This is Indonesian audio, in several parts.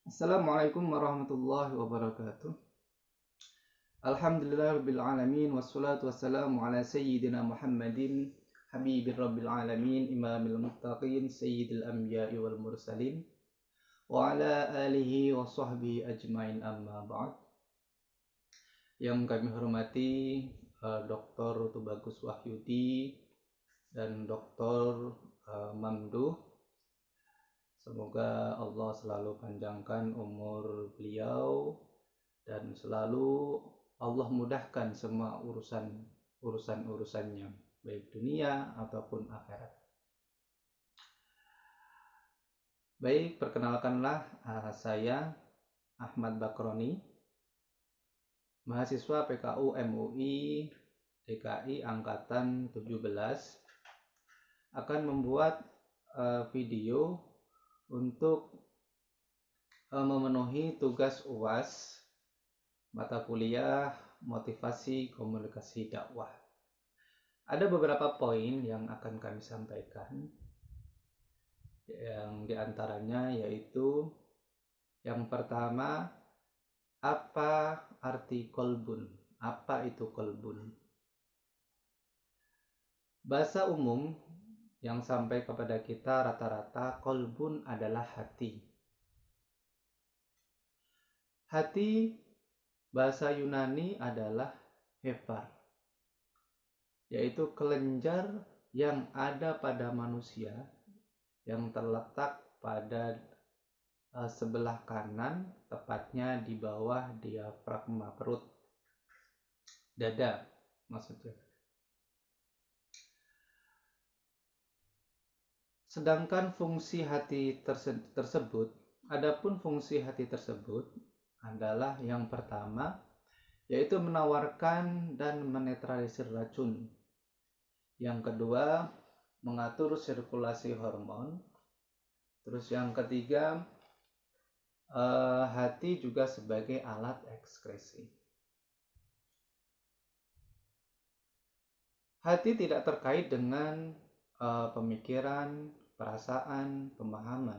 Assalamualaikum warahmatullahi wabarakatuh. Alhamdulillahirabbil alamin wassalatu wassalamu ala sayyidina Muhammadin habibir rabbil alamin imamil muttaqin sayyidil anbiya'i wal mursalin wa ala alihi wa sahbihi ajmain amma ba'd. Yang kami hormati Dr. Tubagus Wahyudi dan Dr. Mamduh. Semoga Allah selalu panjangkan umur beliau dan selalu Allah mudahkan semua urusan-urusannya, baik dunia ataupun akhirat. Baik, perkenalkanlah saya Ahmad Bakroni, mahasiswa PKU MUI DKI angkatan 17, akan membuat video untuk memenuhi tugas UAS mata kuliah motivasi komunikasi dakwah. Ada beberapa poin yang akan kami sampaikan, yang diantaranya yaitu yang pertama, apa arti kolbun? Apa itu kolbun? Bahasa umum yang sampai kepada kita rata-rata kolbun adalah hati. Hati bahasa Yunani adalah hepar, yaitu kelenjar yang ada pada manusia yang terletak pada sebelah kanan, tepatnya di bawah diafragma perut, dada maksudnya. Sedangkan fungsi hati tersebut, adapun fungsi hati tersebut adalah yang pertama, yaitu menawarkan dan menetralisir racun. Yang kedua, mengatur sirkulasi hormon. Terus yang ketiga, hati juga sebagai alat ekskresi. Hati tidak terkait dengan pemikiran, perasaan, pemahaman.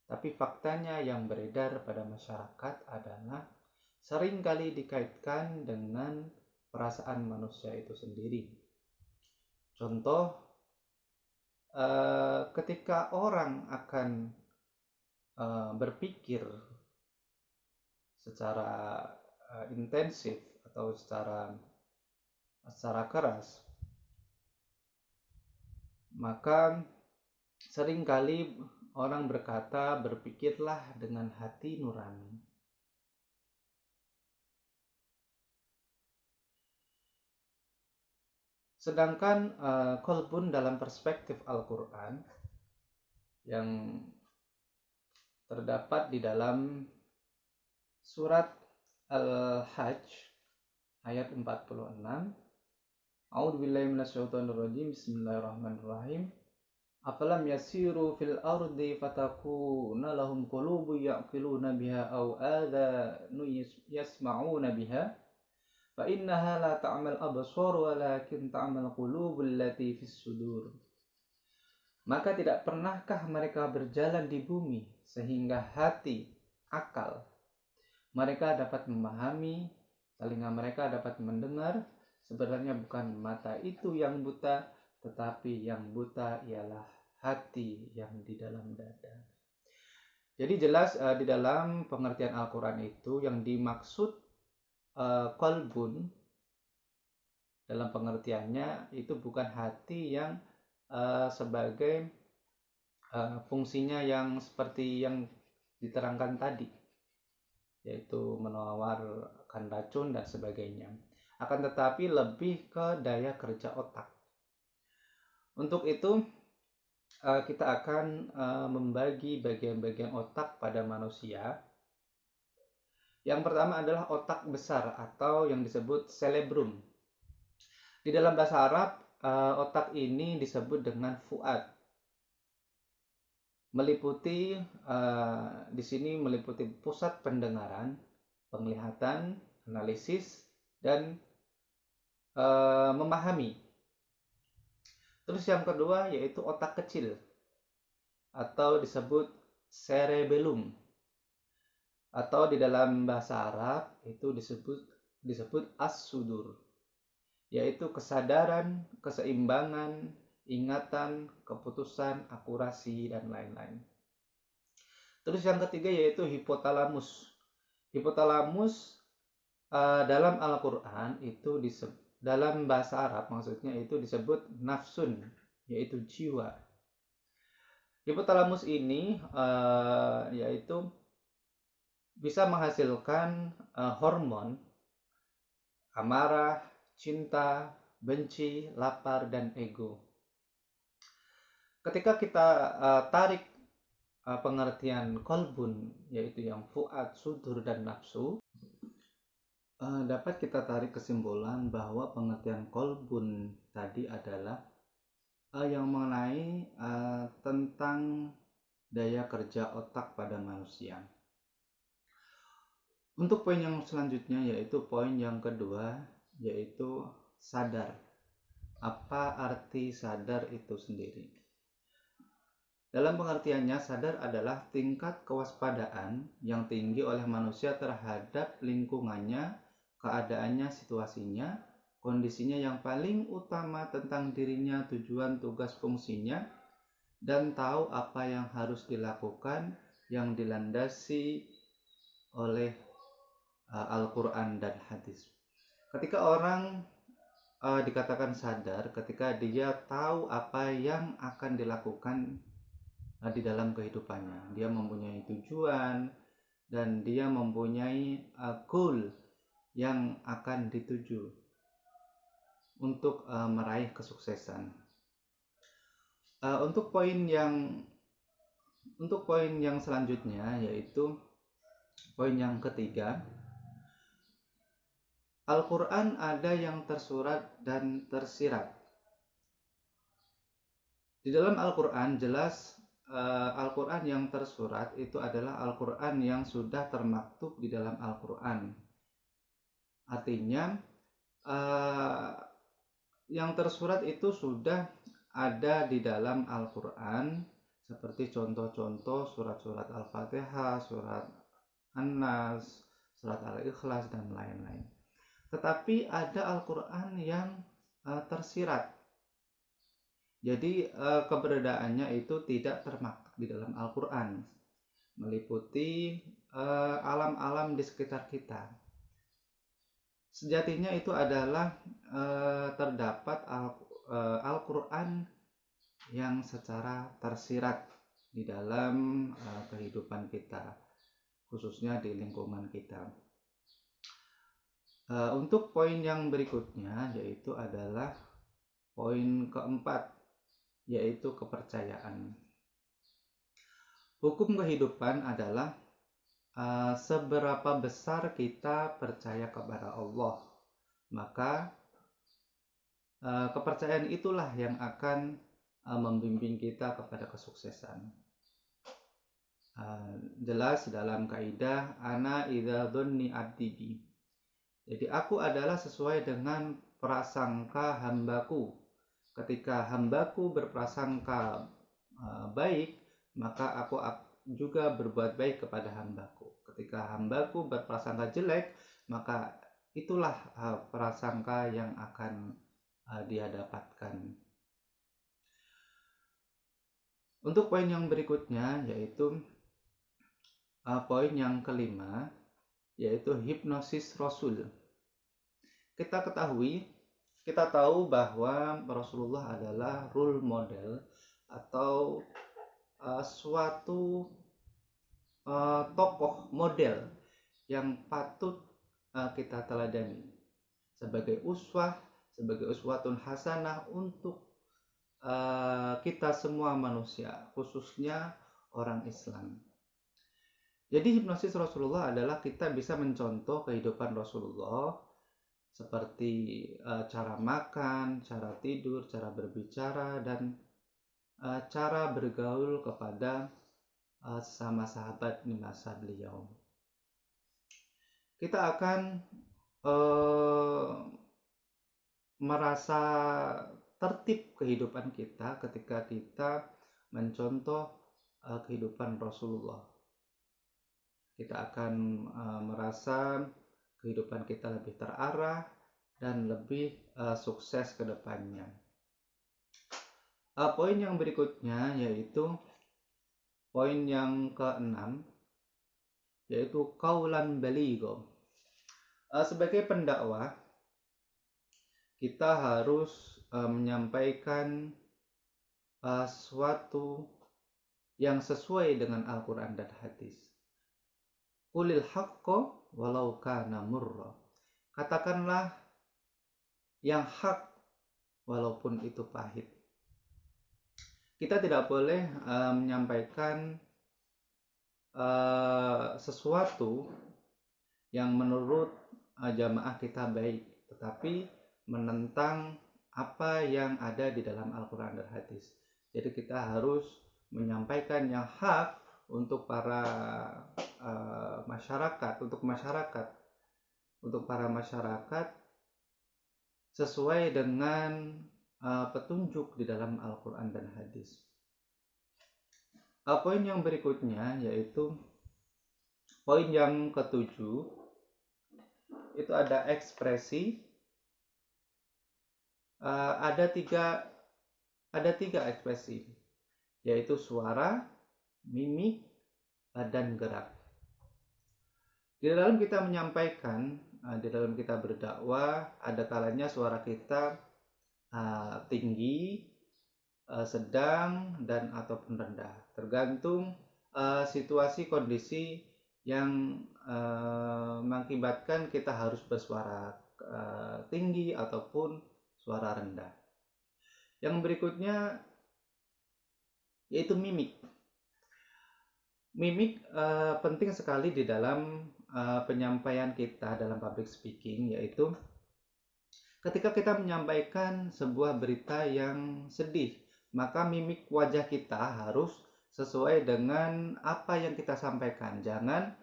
Tapi faktanya yang beredar pada masyarakat adalah seringkali dikaitkan dengan perasaan manusia itu sendiri. Contoh, ketika orang akan berpikir secara intensif atau secara keras, maka seringkali orang berkata, berpikirlah dengan hati nurani. Sedangkan kolbun dalam perspektif Al-Quran yang terdapat di dalam surat Al-Hajj ayat 46, A'udzubillahi minasyaitonirrajim, bismillahirrahmanirrahim. Afalam yasiru fil ardi fatakuna lahum qulubu ya'qiluna biha aw adhanu yasma'una biha fa innaha la ta'mal absar walakin ta'mal qulubul lati fis sudur. Maka tidak pernahkah mereka berjalan di bumi sehingga hati, akal mereka dapat memahami, telinga mereka dapat mendengar? Sebenarnya bukan mata itu yang buta, tetapi yang buta ialah hati yang di dalam dada. Jadi jelas di dalam pengertian Al-Quran itu yang dimaksud kolbun dalam pengertiannya itu bukan hati yang sebagai fungsinya yang seperti yang diterangkan tadi, yaitu menawarkan racun dan sebagainya. Akan tetapi lebih ke daya kerja otak. Untuk itu kita akan membagi bagian-bagian otak pada manusia. Yang pertama adalah otak besar atau yang disebut cerebrum. Di dalam bahasa Arab, otak ini disebut dengan fuad. Meliputi di sini meliputi pusat pendengaran, penglihatan, analisis, dan memahami. Terus yang kedua yaitu otak kecil atau disebut cerebellum. atau di dalam bahasa Arab itu disebut as-sudur, yaitu kesadaran, keseimbangan, ingatan, keputusan, akurasi, dan lain-lain. Terus yang ketiga yaitu hipotalamus. Hipotalamus dalam Al-Quran itu dalam bahasa Arab maksudnya itu disebut nafsun, yaitu jiwa. Hipotalamus ini yaitu bisa menghasilkan hormon amarah, cinta, benci, lapar, dan ego. Ketika kita tarik pengertian kolbun, yaitu yang fuad, sudur, dan nafsu, dapat kita tarik kesimpulan bahwa pengertian kolbun tadi adalah yang mengenai tentang daya kerja otak pada manusia. Untuk poin yang selanjutnya yaitu poin yang kedua, yaitu sadar. Apa arti sadar itu sendiri? Dalam pengertiannya, sadar adalah tingkat kewaspadaan yang tinggi oleh manusia terhadap lingkungannya, keadaannya, situasinya, kondisinya yang paling utama tentang dirinya, tujuan, tugas, fungsinya, dan tahu apa yang harus dilakukan yang dilandasi oleh Al-Quran dan hadis. Ketika orang dikatakan sadar, ketika dia tahu apa yang akan dilakukan di dalam kehidupannya, dia mempunyai tujuan dan dia mempunyai goal yang akan dituju untuk meraih kesuksesan. Untuk poin yang selanjutnya yaitu poin yang ketiga, Al-Quran ada yang tersurat dan tersirat. Di dalam Al-Quran jelas Al-Quran yang tersurat itu adalah Al-Quran yang sudah termaktub di dalam Al-Quran. Artinya yang tersurat itu sudah ada di dalam Al-Quran, seperti contoh-contoh surat-surat Al-Fatihah, surat An-Nas, surat Al-Ikhlas, dan lain-lain. Tetapi ada Al-Quran yang tersirat. Jadi keberadaannya itu tidak termaktub di dalam Al-Quran, meliputi alam-alam di sekitar kita. Sejatinya itu adalah terdapat Al-Quran yang secara tersirat di dalam kehidupan kita, khususnya di lingkungan kita. Untuk poin yang berikutnya yaitu adalah poin keempat, yaitu kepercayaan. Hukum kehidupan adalah seberapa besar kita percaya kepada Allah, maka kepercayaan itulah yang akan membimbing kita kepada kesuksesan. Jelas dalam kaidah ana idza dzanni abdi bi. Jadi aku adalah sesuai dengan prasangka hambaku. Ketika hambaku berprasangka baik, maka aku juga berbuat baik kepada hambaku. Ketika hambaku berprasangka jelek, maka itulah prasangka yang akan dia dapatkan. Untuk poin yang berikutnya yaitu poin yang kelima, yaitu hipnosis Rasul. Kita tahu bahwa Rasulullah adalah role model atau suatu tokoh model yang patut kita teladani sebagai uswatun hasanah untuk kita semua manusia, khususnya orang Islam. Jadi hipnosis Rasulullah adalah kita bisa mencontoh kehidupan Rasulullah, seperti cara makan, cara tidur, cara berbicara, dan cara bergaul kepada sesama sahabat di masa beliau. Kita akan merasa tertib kehidupan kita ketika kita mencontoh kehidupan Rasulullah. kita akan merasa kehidupan kita lebih terarah dan lebih sukses ke depannya. Poin yang berikutnya yaitu poin yang keenam, yaitu qaulan baligho. Sebagai pendakwah, kita harus menyampaikan sesuatu yang sesuai dengan Al-Quran dan hadis. Qulil haqqo walau kana murra. Katakanlah yang hak walaupun itu pahit. Kita tidak boleh menyampaikan sesuatu yang menurut jamaah kita baik, tetapi menentang apa yang ada di dalam Al-Quran dan hadis. Jadi kita harus menyampaikan yang hak untuk para masyarakat, untuk para masyarakat sesuai dengan petunjuk di dalam Al-Quran dan hadis. Poin yang berikutnya yaitu poin yang ketujuh, itu ada ekspresi. Ada tiga ekspresi, yaitu suara, mimik, dan gerak. Di dalam kita menyampaikan, di dalam kita berdakwah, ada kalanya suara kita tinggi, sedang, dan ataupun rendah, tergantung situasi kondisi yang mengakibatkan kita harus bersuara tinggi ataupun suara rendah. Yang berikutnya yaitu mimik. Mimik penting sekali di dalam penyampaian kita dalam public speaking, yaitu ketika kita menyampaikan sebuah berita yang sedih, maka mimik wajah kita harus sesuai dengan apa yang kita sampaikan. Jangan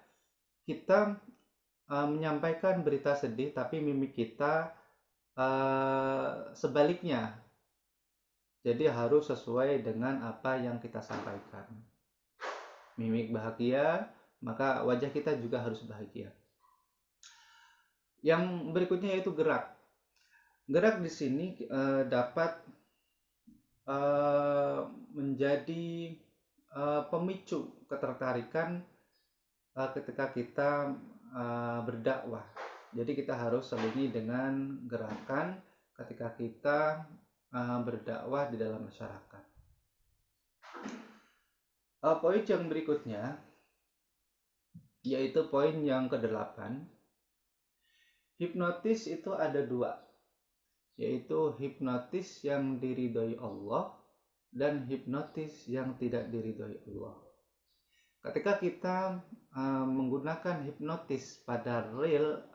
kita menyampaikan berita sedih tapi mimik kita sebaliknya. Jadi harus sesuai dengan apa yang kita sampaikan. Mimik bahagia, maka wajah kita juga harus bahagia. Yang berikutnya yaitu gerak. Gerak di sini dapat menjadi pemicu ketertarikan ketika kita berdakwah. Jadi kita harus selingi dengan gerakan ketika kita berdakwah di dalam masyarakat. Poin yang berikutnya yaitu poin yang ke-8. Hipnotis itu ada dua, yaitu hipnotis yang diridhoi Allah dan hipnotis yang tidak diridhoi Allah. Ketika kita menggunakan hipnotis pada rel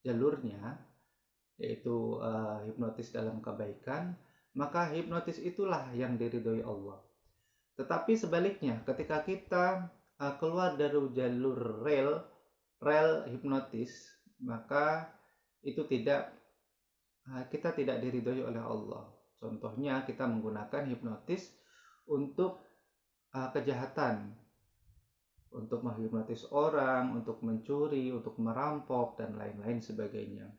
jalurnya, yaitu hipnotis dalam kebaikan, maka hipnotis itulah yang diridhoi Allah. Tetapi sebaliknya, ketika kita keluar dari jalur rel hipnotis, maka itu kita tidak diridhoi oleh Allah. Contohnya kita menggunakan hipnotis untuk kejahatan, untuk menghipnotis orang, untuk mencuri, untuk merampok, dan lain-lain sebagainya.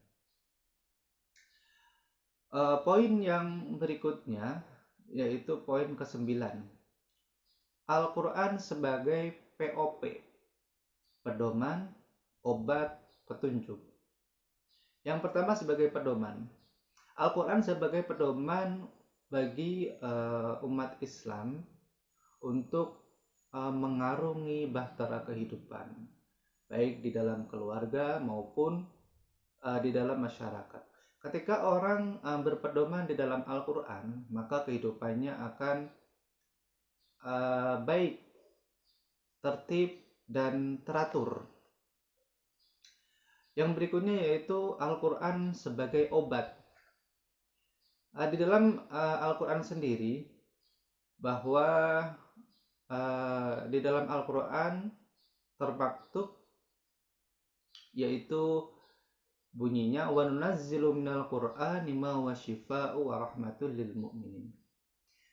Poin yang berikutnya yaitu poin ke-9. Al-Quran sebagai POP, pedoman, obat, petunjuk. Yang pertama sebagai pedoman. Al-Quran sebagai pedoman bagi umat Islam untuk mengarungi bahtera kehidupan, baik di dalam keluarga maupun di dalam masyarakat. Ketika orang berpedoman di dalam Al-Quran, maka kehidupannya akan baik, tertib, dan teratur. Yang berikutnya yaitu Al-Quran sebagai obat. Di dalam Al-Quran sendiri, bahwa di dalam Al-Quran termaktub yaitu bunyinya wa nunazzilu minal qur'ani ma huwa syifaa'u wa rahmatul lil mu'minin.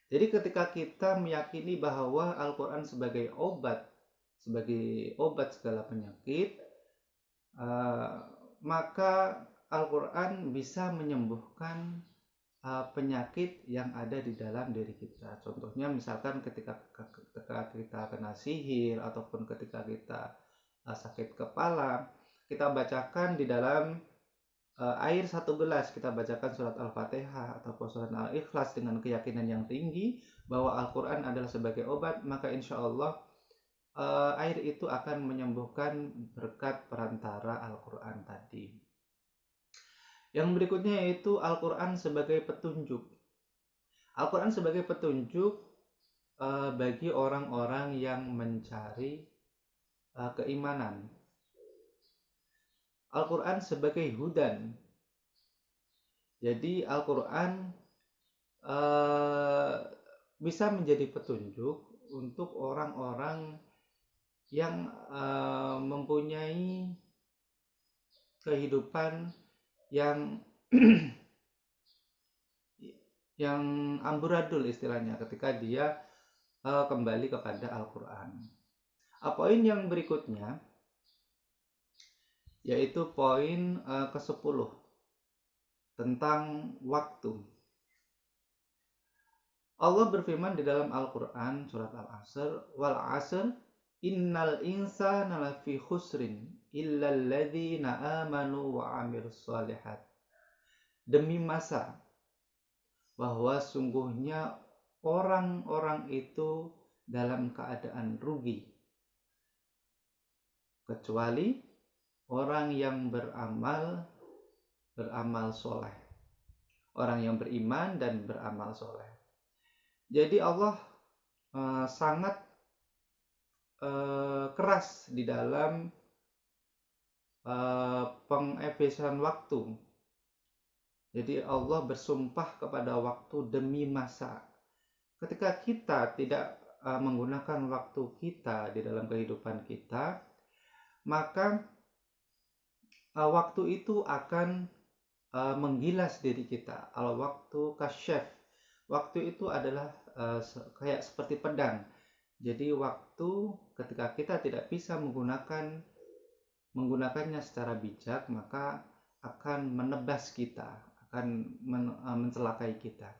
Jadi ketika kita meyakini bahwa Al-Quran sebagai obat sebagai obat segala penyakit, maka Al-Quran bisa menyembuhkan penyakit yang ada di dalam diri kita. Contohnya misalkan ketika kita kena sihir, ataupun ketika kita sakit kepala, kita bacakan di dalam air 1 gelas, kita bacakan surat Al-Fatihah ataupun surat Al-Ikhlas dengan keyakinan yang tinggi bahwa Al-Quran adalah sebagai obat, maka insya Allah air itu akan menyembuhkan berkat perantara Al-Quran tadi. Yang berikutnya yaitu Al-Quran sebagai petunjuk. Al-Quran sebagai petunjuk bagi orang-orang yang mencari keimanan. Al-Quran sebagai hudan. Jadi Al-Quran bisa menjadi petunjuk untuk orang-orang yang mempunyai kehidupan yang yang amburadul istilahnya ketika dia kembali kepada Al-Quran. Poin yang berikutnya yaitu poin ke-10 tentang waktu. Allah berfirman di dalam Al-Quran surat Al-Asr, wal asr innal insana lafi khusrin illal ladzina amanu wa amilus shalihat. Demi masa, bahwa sungguhnya orang-orang itu dalam keadaan rugi, kecuali orang yang beramal soleh, orang yang beriman dan beramal soleh. Jadi Allah sangat keras di dalam pengefisian waktu. Jadi Allah bersumpah kepada waktu demi masa. Ketika kita tidak menggunakan waktu kita di dalam kehidupan kita, maka waktu itu akan menggilas diri kita. Al-waktu kasyaf. Waktu itu adalah kayak seperti pedang. Jadi waktu ketika kita tidak bisa menggunakannya secara bijak, maka akan menebas kita, akan mencelakai kita.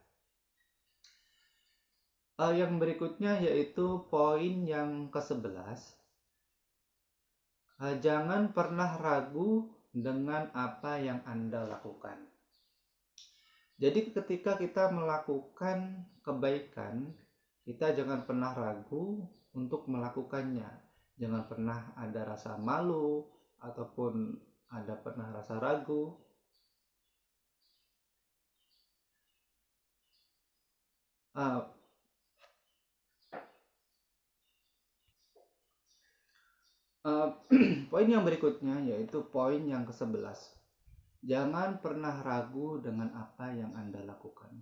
Yang berikutnya yaitu poin yang ke-11. Jangan pernah ragu dengan apa yang Anda lakukan. Jadi ketika kita melakukan kebaikan, kita jangan pernah ragu untuk melakukannya. Jangan pernah ada rasa malu ataupun ada pernah rasa ragu. Poin yang berikutnya yaitu poin yang ke-11. Jangan pernah ragu dengan apa yang Anda lakukan.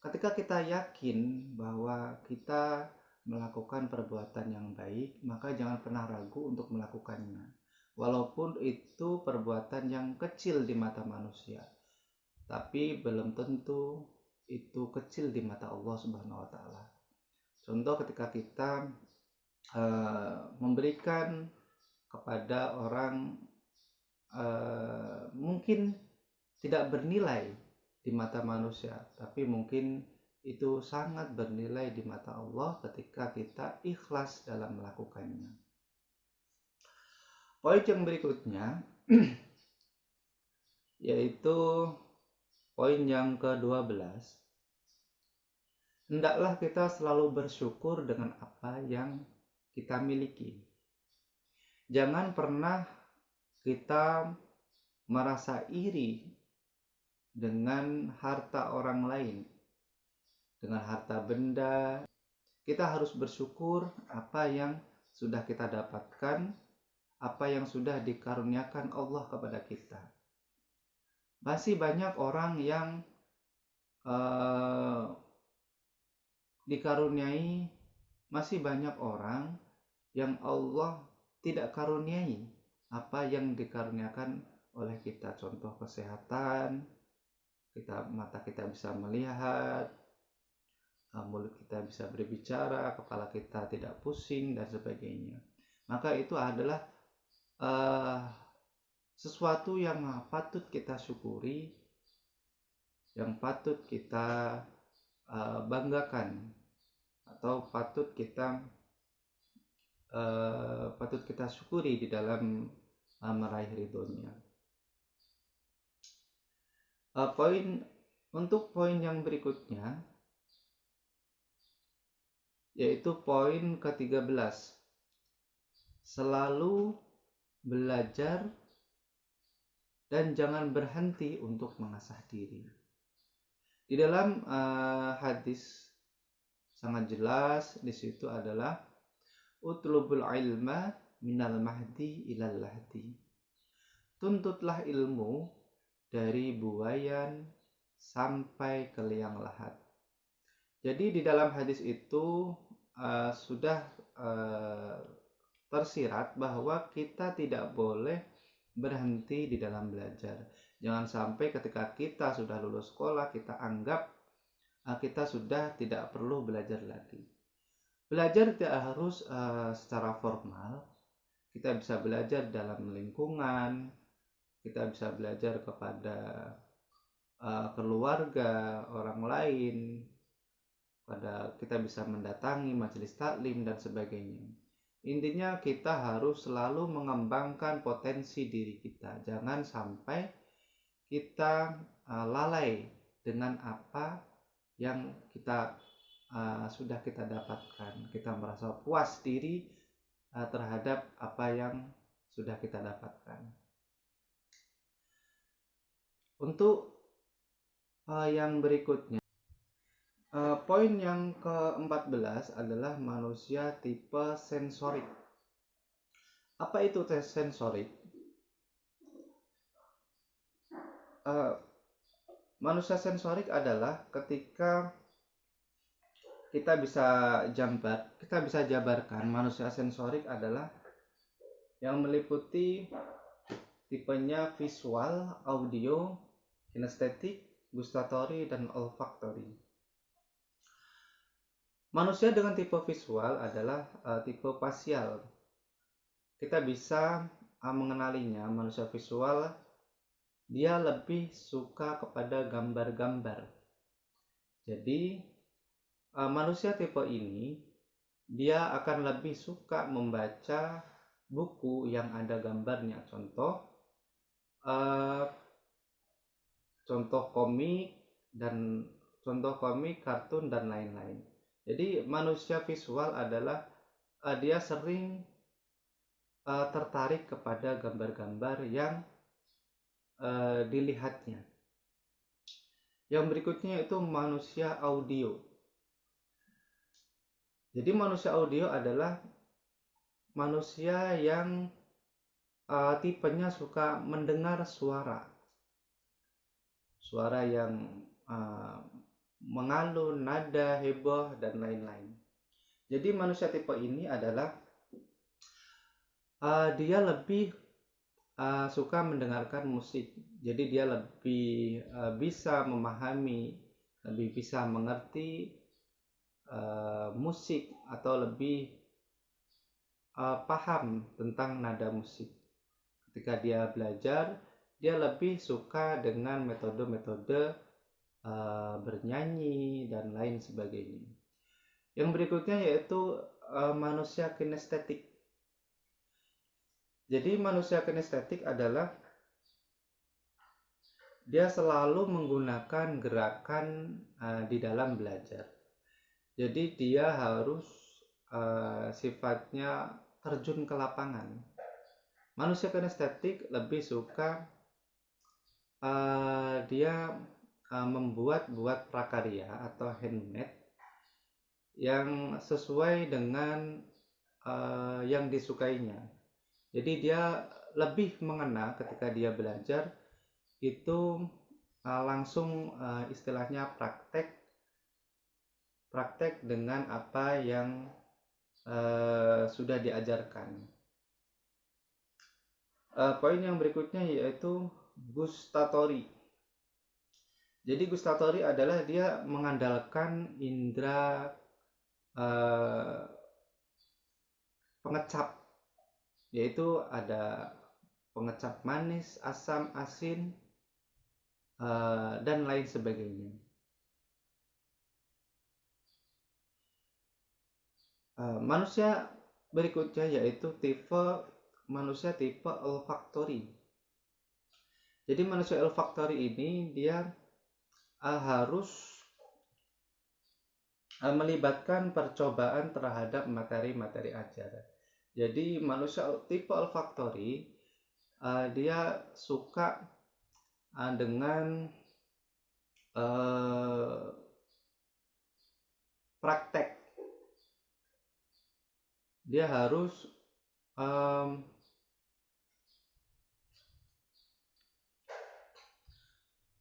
Ketika kita yakin bahwa kita melakukan perbuatan yang baik, maka jangan pernah ragu untuk melakukannya. Walaupun itu perbuatan yang kecil di mata manusia, tapi belum tentu itu kecil di mata Allah Subhanahu wa Ta'ala. Contoh ketika kita memberikan kepada orang mungkin tidak bernilai di mata manusia, tapi mungkin itu sangat bernilai di mata Allah ketika kita ikhlas dalam melakukannya. Poin yang berikutnya yaitu poin yang ke-12. Hendaklah kita selalu bersyukur dengan apa yang kita miliki. Jangan pernah kita merasa iri dengan harta orang lain, dengan harta benda. Kita harus bersyukur apa yang sudah kita dapatkan, apa yang sudah dikaruniakan Allah kepada kita. Masih banyak orang yang dikaruniai, masih banyak orang yang Allah tidak karuniai apa yang dikaruniakan oleh kita. Contoh kesehatan, mata kita bisa melihat, mulut kita bisa berbicara, kepala kita tidak pusing dan sebagainya. maka itu adalah uh, sesuatu yang patut kita syukuri, yang patut kita banggakan, atau patut kita syukuri di dalam meraih ridhonya. Poin yang berikutnya yaitu poin ke-13. Selalu belajar dan jangan berhenti untuk mengasah diri. Di dalam hadis sangat jelas di situ adalah utlubul ilma minal mahdi ilal lahdi. Tuntutlah ilmu dari buayan sampai ke liang lahat. Jadi di dalam hadis itu sudah tersirat bahwa kita tidak boleh berhenti di dalam belajar. Jangan sampai ketika kita sudah lulus sekolah kita anggap kita sudah tidak perlu belajar lagi. Belajar tidak harus secara formal. Kita bisa belajar dalam lingkungan, kita bisa belajar kepada keluarga, orang lain, kita bisa mendatangi majelis taklim dan sebagainya. Intinya kita harus selalu mengembangkan potensi diri kita. Jangan sampai kita lalai dengan apa yang kita sudah kita dapatkan. Kita merasa puas diri terhadap apa yang sudah kita dapatkan. Untuk yang berikutnya, poin yang ke-14 adalah manusia tipe sensorik. Apa itu tes sensorik? Manusia sensorik adalah ketika kita bisa jabarkan manusia sensorik adalah yang meliputi tipenya visual, audio, kinestetik, gustatory, dan olfactory. Manusia dengan tipe visual adalah tipe pasial. Kita bisa mengenalinya. Manusia visual dia lebih suka kepada gambar-gambar. Jadi manusia tipe ini dia akan lebih suka membaca buku yang ada gambarnya. Contoh komik, kartun, dan lain-lain. Jadi manusia visual adalah dia sering tertarik kepada gambar-gambar yang dilihatnya. Yang berikutnya itu manusia audio. Jadi manusia audio adalah manusia yang tipenya suka mendengar suara yang mengalun, nada, heboh, dan lain-lain. Jadi manusia tipe ini adalah dia lebih suka mendengarkan musik. Jadi dia lebih bisa memahami, lebih bisa mengerti musik, atau lebih paham tentang nada musik. Ketika dia belajar, dia lebih suka dengan metode-metode bernyanyi dan lain sebagainya. Yang berikutnya yaitu manusia kinestetik. Jadi manusia kinestetik adalah dia selalu menggunakan gerakan di dalam belajar. Jadi dia harus sifatnya terjun ke lapangan. Manusia kinestetik lebih suka dia membuat prakarya atau handmade yang sesuai dengan yang disukainya. Jadi dia lebih mengena ketika dia belajar itu langsung istilahnya praktek dengan apa yang sudah diajarkan. Poin yang berikutnya yaitu gustatory. Jadi gustatory adalah dia mengandalkan indera pengecap. yaitu ada pengecap manis, asam, asin, dan lain sebagainya. Manusia berikutnya yaitu manusia tipe olfaktori. Jadi manusia olfaktori ini dia harus melibatkan percobaan terhadap materi-materi ajaran. Jadi manusia tipe olfaktori dia suka dengan praktek. Dia harus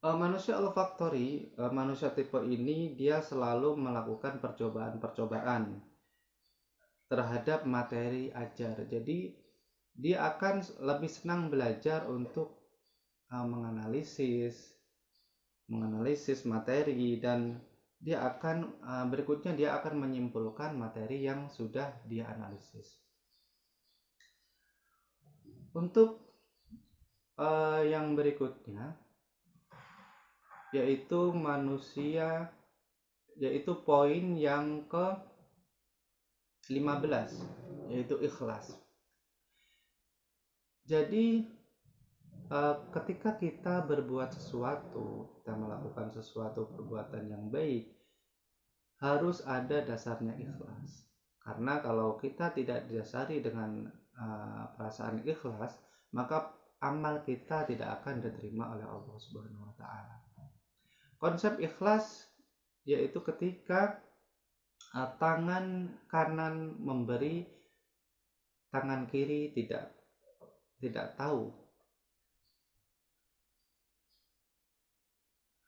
manusia olfaktori, manusia tipe ini dia selalu melakukan percobaan-percobaan terhadap materi ajar. Jadi dia akan lebih senang belajar untuk menganalisis materi, dan dia akan berikutnya dia akan menyimpulkan materi yang sudah dia analisis. Untuk yang berikutnya yaitu poin yang ke-15, yaitu ikhlas. Jadi ketika kita berbuat sesuatu, kita melakukan sesuatu perbuatan yang baik, harus ada dasarnya ikhlas. Karena kalau kita tidak didasari dengan perasaan ikhlas, maka amal kita tidak akan diterima oleh Allah Subhanahu wa taala. Konsep ikhlas yaitu ketika tangan kanan memberi, tangan kiri tidak tahu.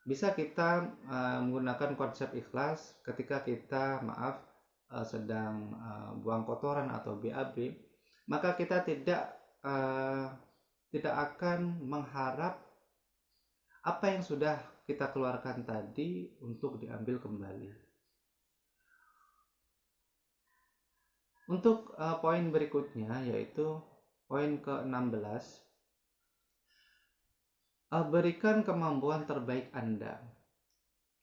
Bisa kita menggunakan konsep ikhlas ketika kita sedang buang kotoran atau BAB, maka kita tidak akan mengharap apa yang sudah kita keluarkan tadi untuk diambil kembali. Untuk poin berikutnya yaitu poin ke-16, berikan kemampuan terbaik Anda.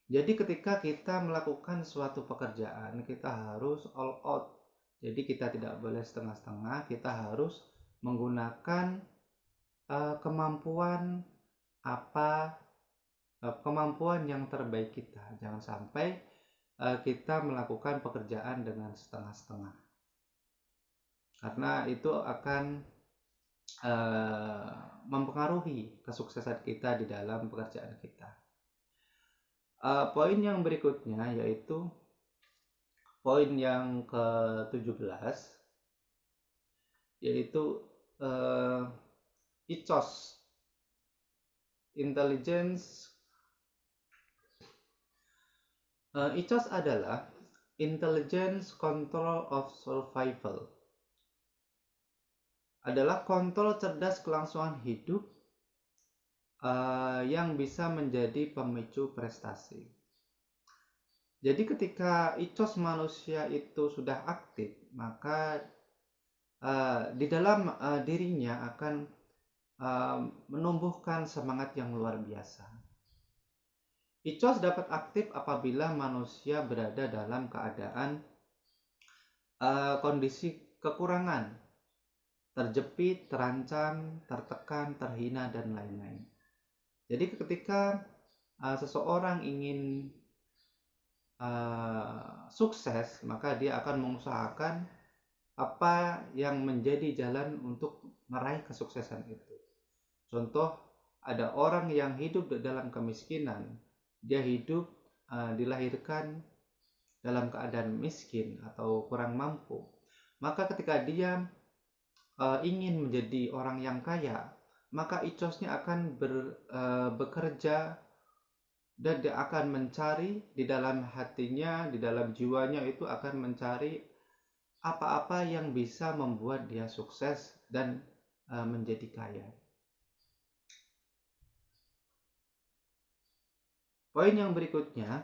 Jadi ketika kita melakukan suatu pekerjaan, kita harus all out. Jadi kita tidak boleh setengah-setengah, kita harus menggunakan kemampuan yang terbaik kita. Jangan sampai kita melakukan pekerjaan dengan setengah-setengah, karena itu akan mempengaruhi kesuksesan kita di dalam pekerjaan kita. Poin yang berikutnya yaitu poin yang ke-17, yaitu ICOS, Intelligence. ICOS adalah Intelligence Control of Survival, adalah kontrol cerdas kelangsungan hidup yang bisa menjadi pemicu prestasi. Jadi ketika ICOS manusia itu sudah aktif, maka di dalam dirinya akan menumbuhkan semangat yang luar biasa. ICOS dapat aktif apabila manusia berada dalam keadaan kondisi kekurangan, terjepit, terancam, tertekan, terhina, dan lain-lain. Jadi ketika seseorang ingin sukses, maka dia akan mengusahakan apa yang menjadi jalan untuk meraih kesuksesan itu. Contoh, ada orang yang hidup dalam kemiskinan, dia dilahirkan dalam keadaan miskin atau kurang mampu, maka ketika dia ingin menjadi orang yang kaya, maka ICOS-nya akan bekerja, dan dia akan mencari di dalam hatinya, di dalam jiwanya itu akan mencari apa-apa yang bisa membuat dia sukses dan menjadi kaya. Poin yang berikutnya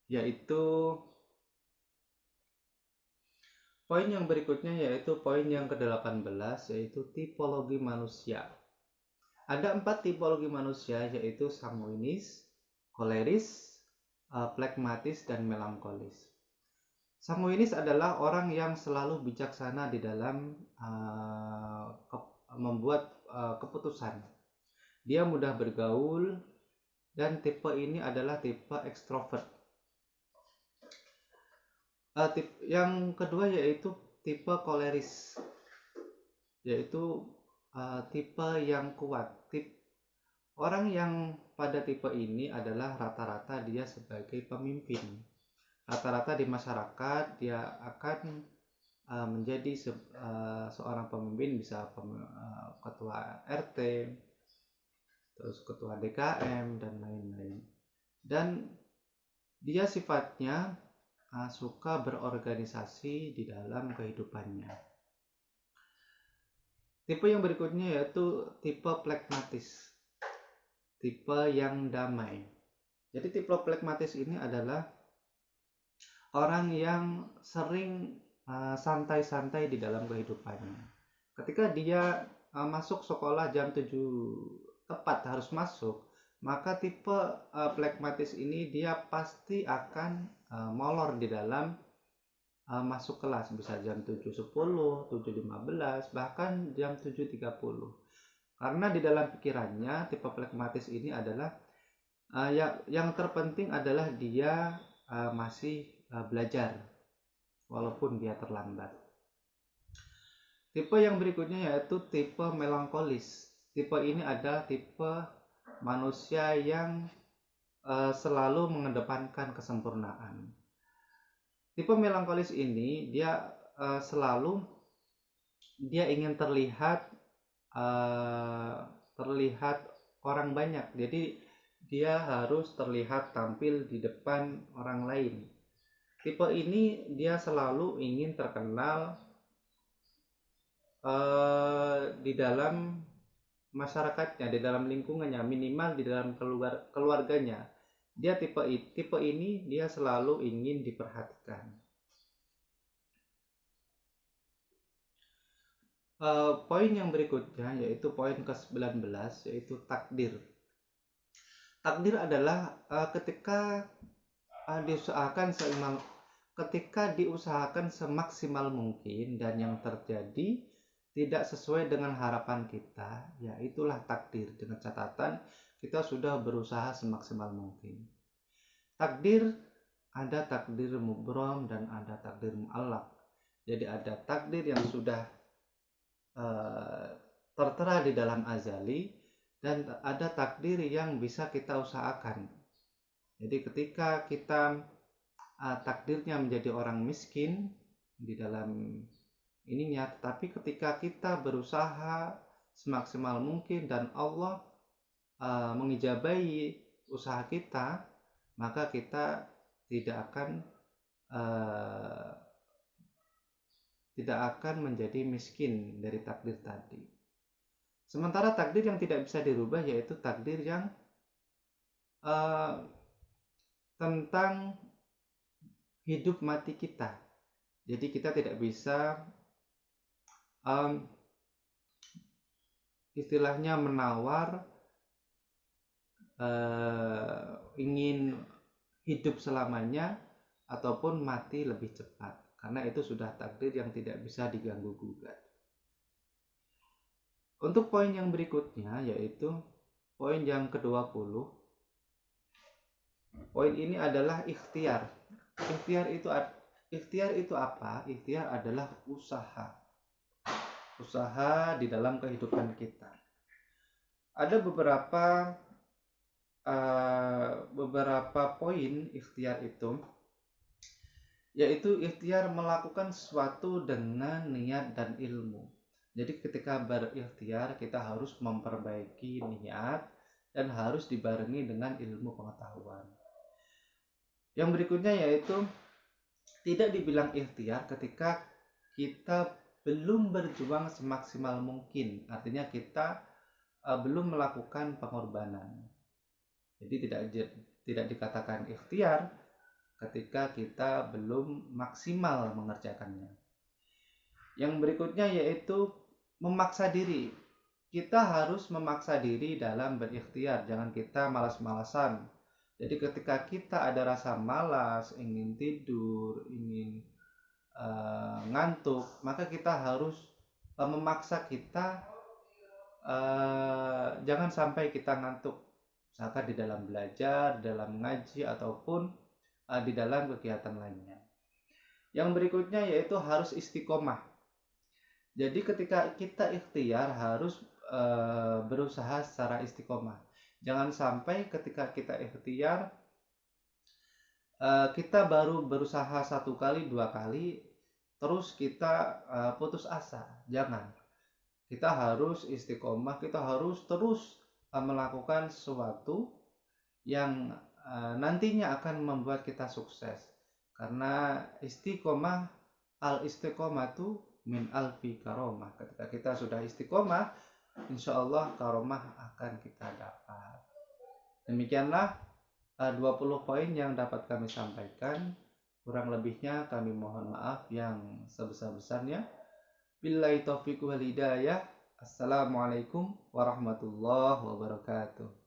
yaitu Poin yang berikutnya yaitu poin yang ke-18, yaitu tipologi manusia. Ada 4 tipologi manusia, yaitu sanguinis, koleris, plekmatis, dan melankolis. Sanguinis adalah orang yang selalu bijaksana di dalam membuat keputusan. Dia mudah bergaul, dan tipe ini adalah tipe ekstrovert. Yang kedua yaitu tipe koleris, yaitu tipe yang kuat. Orang yang pada tipe ini adalah rata-rata dia sebagai pemimpin. Rata-rata di masyarakat dia akan menjadi seorang pemimpin, bisa ketua RT, terus ketua DKM, dan lain-lain. Dan dia sifatnya suka berorganisasi di dalam kehidupannya. Tipe yang berikutnya yaitu tipe plekmatis, tipe yang damai. Jadi tipe plekmatis ini adalah orang yang sering santai-santai di dalam kehidupannya. Ketika dia masuk sekolah jam 7 tepat harus masuk, maka tipe plekmatis ini dia pasti akan molor di dalam masuk kelas, bisa jam 7.10, 7.15, bahkan jam 7.30. Karena di dalam pikirannya tipe plekmatis ini adalah yang terpenting adalah dia masih belajar walaupun dia terlambat. Tipe yang berikutnya yaitu tipe melankolis. Tipe ini adalah tipe manusia yang selalu mengedepankan kesempurnaan. Tipe melankolis ini dia selalu dia ingin terlihat orang banyak. Jadi dia harus terlihat tampil di depan orang lain. Tipe ini dia selalu ingin terkenal di dalam masyarakatnya, di dalam lingkungannya, minimal di dalam keluarganya. Dia tipe ini dia selalu ingin diperhatikan. Poin yang berikutnya yaitu poin ke-19, yaitu takdir. Takdir adalah ketika diusahakan semaksimal mungkin dan yang terjadi tidak sesuai dengan harapan kita, ya itulah takdir, dengan catatan kita sudah berusaha semaksimal mungkin. Takdir, ada takdir mubrom dan ada takdir mu'allaq. Jadi ada takdir yang sudah tertera di dalam azali, dan ada takdir yang bisa kita usahakan. Jadi ketika kita takdirnya menjadi orang miskin di dalam ininya, tetapi ketika kita berusaha semaksimal mungkin dan Allah mengijabahi usaha kita, maka kita tidak akan menjadi miskin dari takdir tadi. Sementara takdir yang tidak bisa dirubah yaitu takdir yang tentang hidup mati kita. Jadi kita tidak bisa istilahnya menawar ingin hidup selamanya ataupun mati lebih cepat, karena itu sudah takdir yang tidak bisa diganggu gugat. Untuk poin yang berikutnya yaitu poin yang ke-20. Poin ini adalah ikhtiar. Ikhtiar itu apa? Ikhtiar adalah usaha di dalam kehidupan kita. Ada beberapa poin ikhtiar itu, yaitu ikhtiar melakukan sesuatu dengan niat dan ilmu. Jadi ketika berikhtiar kita harus memperbaiki niat dan harus dibarengi dengan ilmu pengetahuan. Yang berikutnya yaitu tidak dibilang ikhtiar ketika kita belum berjuang semaksimal mungkin, artinya kita belum melakukan pengorbanan. Jadi tidak dikatakan ikhtiar ketika kita belum maksimal mengerjakannya. Yang berikutnya yaitu memaksa diri. Kita harus memaksa diri dalam berikhtiar, jangan kita malas-malasan. Jadi ketika kita ada rasa malas, ingin tidur, ingin ngantuk, maka kita harus memaksa kita, jangan sampai kita ngantuk, misalkan di dalam belajar, di dalam ngaji, ataupun di dalam kegiatan lainnya. Yang berikutnya yaitu harus istiqomah. Jadi ketika kita ikhtiar harus berusaha secara istiqomah. Jangan sampai ketika kita ikhtiar kita baru berusaha 1 kali 2 kali terus kita putus asa. Jangan. Kita harus istiqomah, kita harus terus melakukan sesuatu yang nantinya akan membuat kita sukses. Karena istiqomah, al istiqomatu min alfi karomah. Ketika kita sudah istiqomah, insya Allah karomah akan kita dapat. Demikianlah 20 poin yang dapat kami sampaikan. Kurang lebihnya kami mohon maaf yang sebesar-besarnya. Billahi taufiq wal hidayah. Assalamualaikum warahmatullahi wabarakatuh.